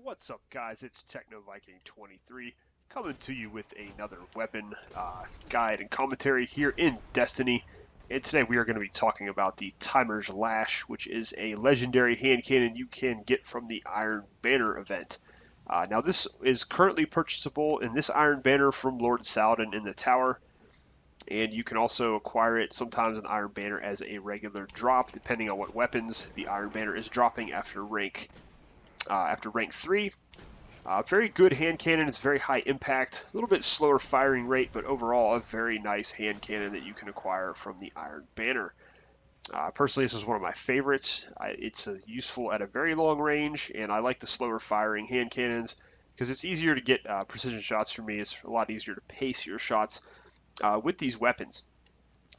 What's up, guys? It's Techno Viking 23 coming to you with another weapon guide and commentary here in Destiny. And today we are going to be talking about the Timur's Lash, which is a legendary hand cannon you can get from the Iron Banner event. Now, this is currently purchasable in this Iron Banner from Lord Saladin in the tower, and you can also acquire it sometimes in Iron Banner as a regular drop, depending on what weapons the Iron Banner is dropping after rank 3. Very good hand cannon. It's very high impact, a little bit slower firing rate, but overall a very nice hand cannon that you can acquire from the Iron Banner. Personally, this is one of my favorites. It's useful at a very long range, and I like the slower firing hand cannons because it's easier to get precision shots for me. It's a lot easier to pace your shots with these weapons.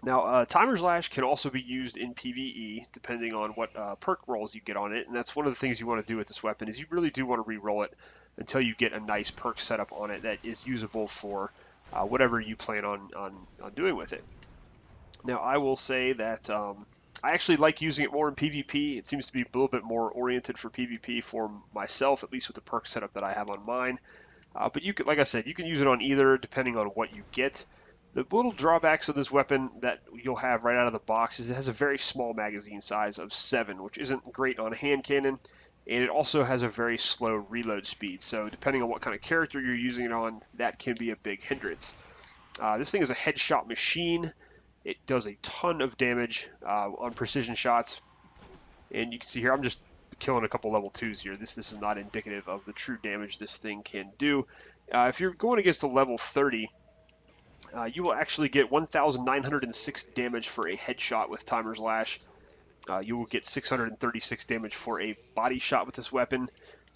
Now, Timer's Lash can also be used in PvE, depending on what perk rolls you get on it, and that's one of the things you want to do with this weapon, is you really do want to re-roll it until you get a nice perk setup on it that is usable for whatever you plan on doing with it. Now, I will say that I actually like using it more in PvP. It seems to be a little bit more oriented for PvP for myself, at least with the perk setup that I have on mine. But you can, like I said, you can use it on either, depending on what you get. The little drawbacks of this weapon that you'll have right out of the box is it has a very small magazine size of 7, which isn't great on a hand cannon, and it also has a very slow reload speed. So depending on what kind of character you're using it on, that can be a big hindrance. This thing is a headshot machine. It does a ton of damage on precision shots, and you can see here I'm just killing a couple level 2s here. This is not indicative of the true damage this thing can do. If you're going against a level 30, you will actually get 1,906 damage for a headshot with Timer's Lash. You will get 636 damage for a body shot with this weapon.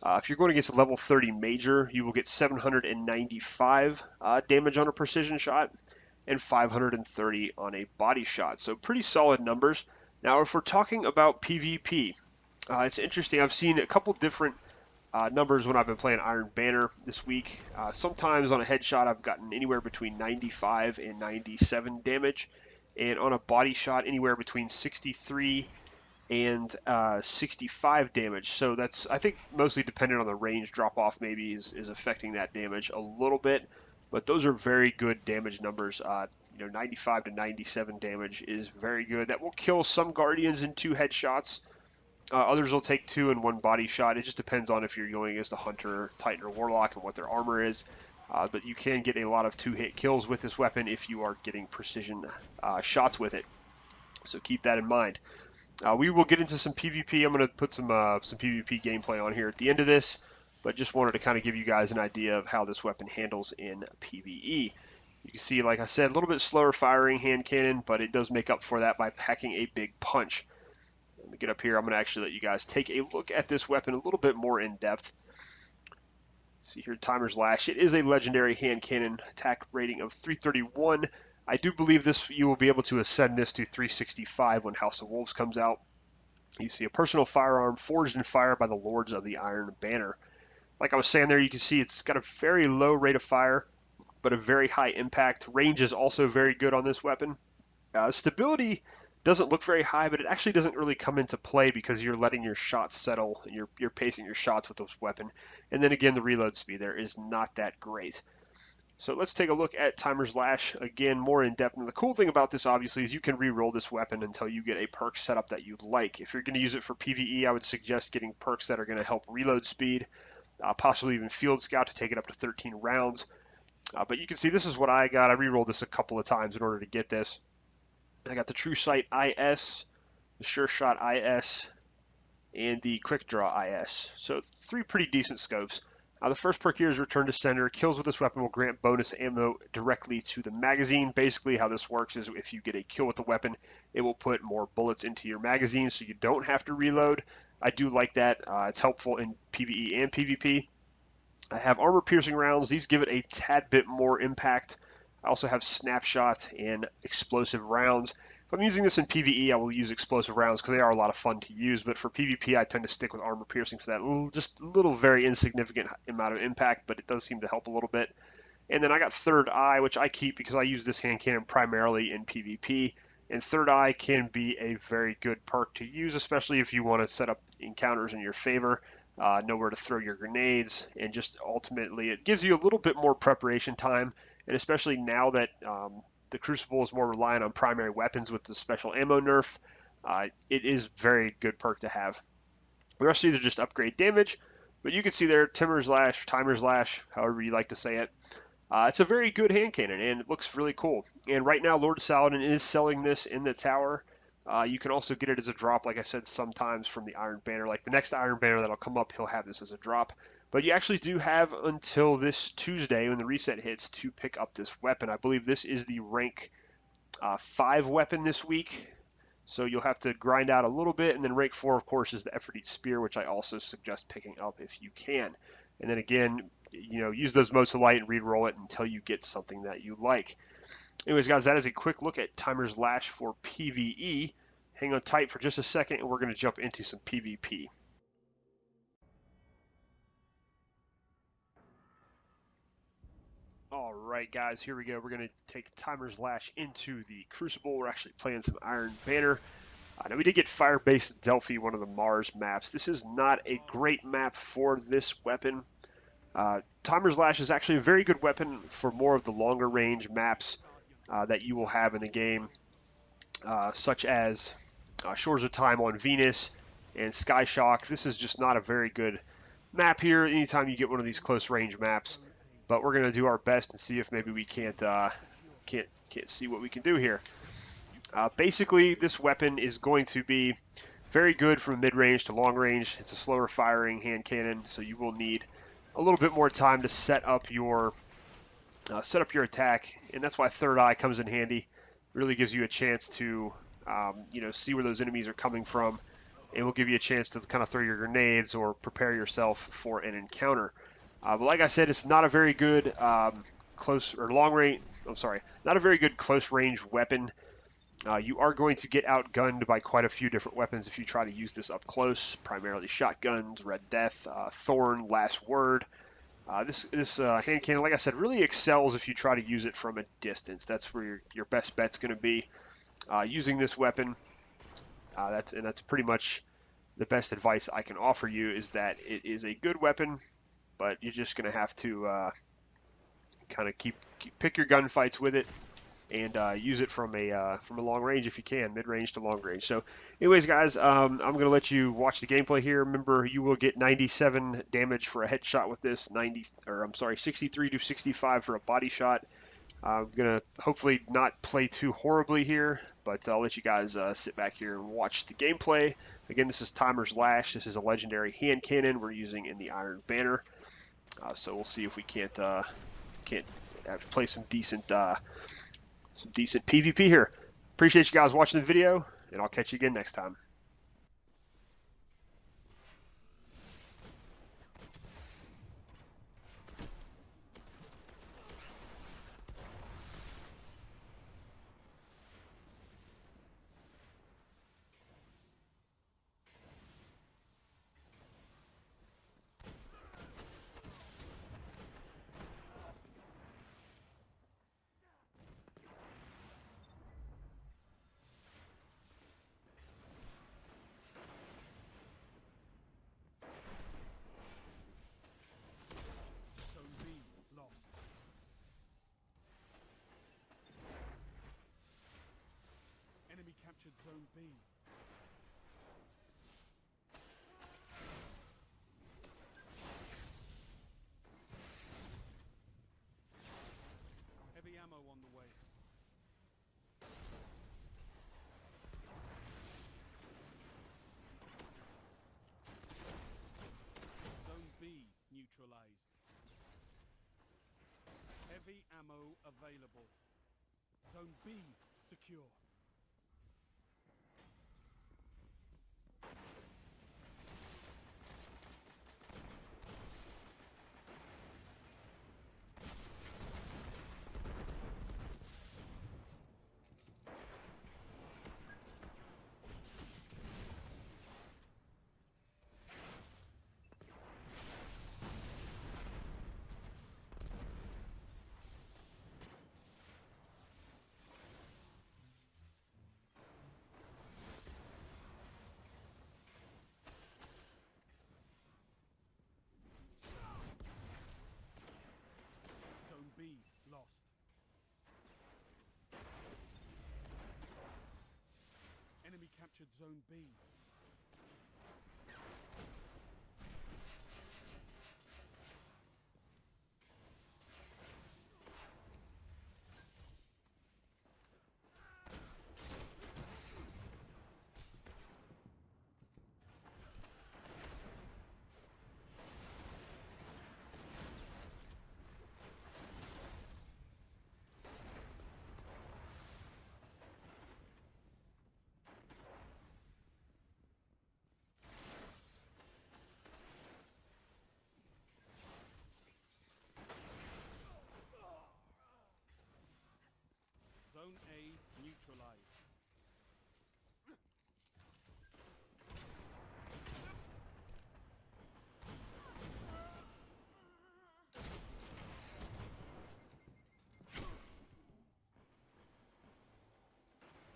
If you're going against a level 30 major, you will get 795 damage on a precision shot and 530 on a body shot. So pretty solid numbers. Now, if we're talking about PvP, it's interesting. I've seen a couple different numbers when I've been playing Iron Banner this week. Sometimes on a headshot I've gotten anywhere between 95 and 97 damage, and on a body shot anywhere between 63 and 65 damage. So that's, I think, mostly dependent on the range drop off maybe is affecting that damage a little bit, but those are very good damage numbers. 95 to 97 damage is very good. That will kill some Guardians in 2 headshots. Others will take 2 in 1 body shot. It just depends on if you're going against a Hunter, Titan, or Warlock and what their armor is. But you can get a lot of 2-hit kills with this weapon if you are getting precision shots with it. So keep that in mind. We will get into some PvP. I'm going to put some PvP gameplay on here at the end of this, but just wanted to kind of give you guys an idea of how this weapon handles in PvE. You can see, like I said, a little bit slower firing hand cannon, but it does make up for that by packing a big punch. Let me get up here. I'm going to actually let you guys take a look at this weapon a little bit more in depth. See here, Timer's Lash. It is a legendary hand cannon, attack rating of 331. I do believe this you will be able to ascend this to 365 when House of Wolves comes out. You see a personal firearm forged in fire by the Lords of the Iron Banner. Like I was saying there, you can see it's got a very low rate of fire, but a very high impact. Range is also very good on this weapon. Stability doesn't look very high, but it actually doesn't really come into play because you're letting your shots settle. You're pacing your shots with this weapon. And then again, the reload speed there is not that great. So let's take a look at Timer's Lash again more in depth. And the cool thing about this, obviously, is you can re-roll this weapon until you get a perk setup that you like. If you're going to use it for PvE, I would suggest getting perks that are going to help reload speed, possibly even Field Scout to take it up to 13 rounds. But you can see this is what I got. I re-rolled this a couple of times in order to get this. I got the True Sight IS, the Sure Shot IS, and the Quick Draw IS. So 3 pretty decent scopes. The first perk here is Return to Sender. Kills with this weapon will grant bonus ammo directly to the magazine. Basically, how this works is if you get a kill with the weapon, it will put more bullets into your magazine so you don't have to reload. I do like that. It's helpful in PvE and PvP. I have armor-piercing rounds. These give it a tad bit more impact. I also have snapshot and explosive rounds. If I'm using this in PvE, I will use explosive rounds because they are a lot of fun to use, but for PvP, I tend to stick with armor piercing for that just little very insignificant amount of impact, but it does seem to help a little bit. And then I got Third Eye, which I keep because I use this hand cannon primarily in PvP. And Third Eye can be a very good perk to use, especially if you want to set up encounters in your favor, know where to throw your grenades, and just ultimately it gives you a little bit more preparation time. And especially now that the Crucible is more reliant on primary weapons with the special ammo nerf, it is very good perk to have. The rest of these are just upgrade damage, but you can see there Timur's Lash, Timer's Lash, however you like to say it. It's a very good hand cannon, and it looks really cool. And right now, Lord Saladin is selling this in the tower. You can also get it as a drop, like I said, sometimes from the Iron Banner. Like the next Iron Banner that'll come up, he'll have this as a drop. But you actually do have until this Tuesday when the reset hits to pick up this weapon. I believe this is the rank 5 weapon this week. So you'll have to grind out a little bit, and then rank 4, of course, is the Effort Eat Spear, which I also suggest picking up if you can. And then again, use those Motes of Light and re-roll it until you get something that you like. Anyways, guys, that is a quick look at Timer's Lash for PvE. Hang on tight for just a second, and we're going to jump into some PvP. All right, guys, here we go. We're going to take Timer's Lash into the Crucible. We're actually playing some Iron Banner. Now, we did get Fire-based Delphi, one of the Mars maps. This is not a great map for this weapon. Timer's Lash is actually a very good weapon for more of the longer range maps that you will have in the game, such as Shores of Time on Venus and Sky Shock. This is just not a very good map here anytime you get one of these close range maps, but we're going to do our best and see if maybe we can't see what we can do here. Basically, this weapon is going to be very good from mid-range to long-range. It's a slower firing hand cannon, so you will need a little bit more time to set up your attack, and that's why Third Eye comes in handy. Really gives you a chance to see where those enemies are coming from, and will give you a chance to kind of throw your grenades or prepare yourself for an encounter. But like I said, it's not a very good close or long range. I'm sorry, not a very good close range weapon. You are going to get outgunned by quite a few different weapons if you try to use this up close, primarily shotguns, Red Death, Thorn, Last Word. This hand cannon, like I said, really excels if you try to use it from a distance. That's where your best bet's going to be using this weapon. That's pretty much the best advice I can offer you, is that it is a good weapon, but you're just going to have to kind of pick your gunfights with it, and use it from a long range if you can, mid-range to long range. So anyways, guys, I'm going to let you watch the gameplay here. Remember, you will get 97 damage for a headshot with this, 63 to 65 for a body shot. I'm going to hopefully not play too horribly here, but I'll let you guys sit back here and watch the gameplay. Again, this is Timer's Lash. This is a legendary hand cannon we're using in the Iron Banner. So we'll see if we can't play some decent PvP here. Appreciate you guys watching the video, and I'll catch you again next time. Enemy captured Zone B. Heavy ammo on the way. Zone B neutralized. Heavy ammo available. Zone B secure. captured Zone B. Zone A neutralized.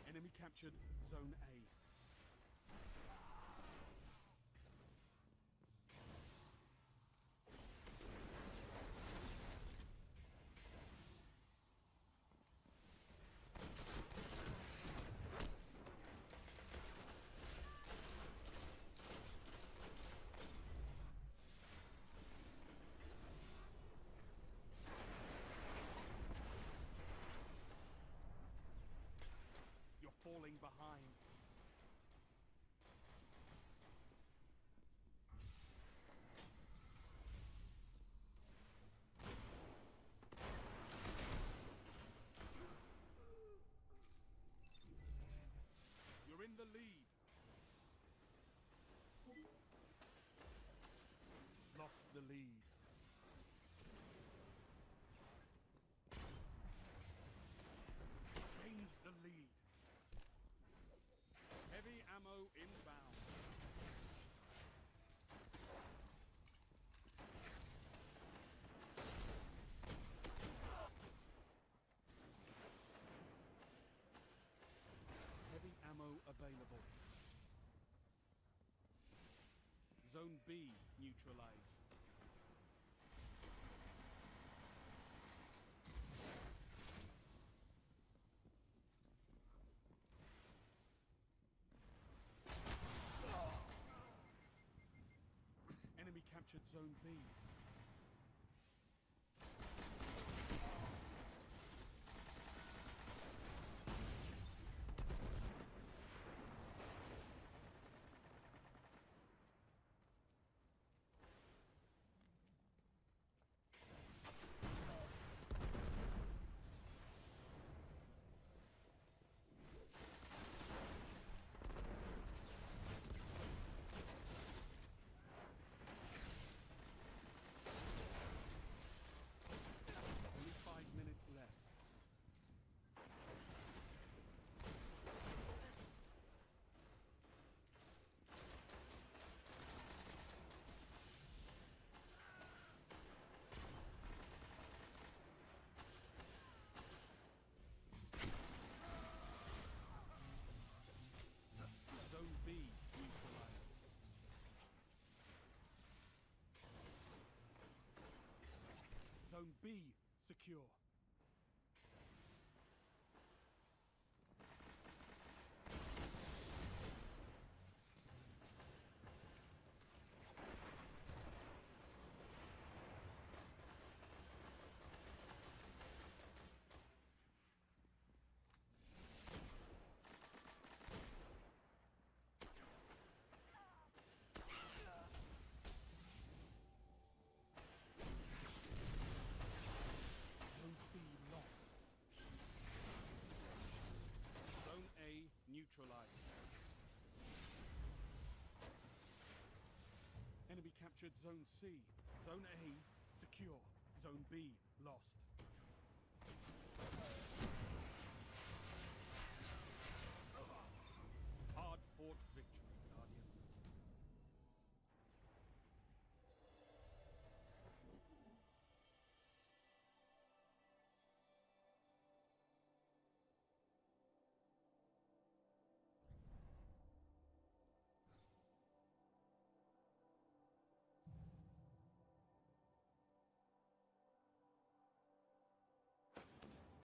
Enemy captured Zone A. You're falling behind. You're in the lead. Lost the lead. Gained the lead. Heavy ammo inbound. Heavy ammo available. Zone B neutralized. Enemy captured Zone B. Only 5 minutes left. Zone B neutralized. Zone B secure. Zone C locked. Zone A neutralized. Enemy captured Zone C. Zone A secure. Zone B lost.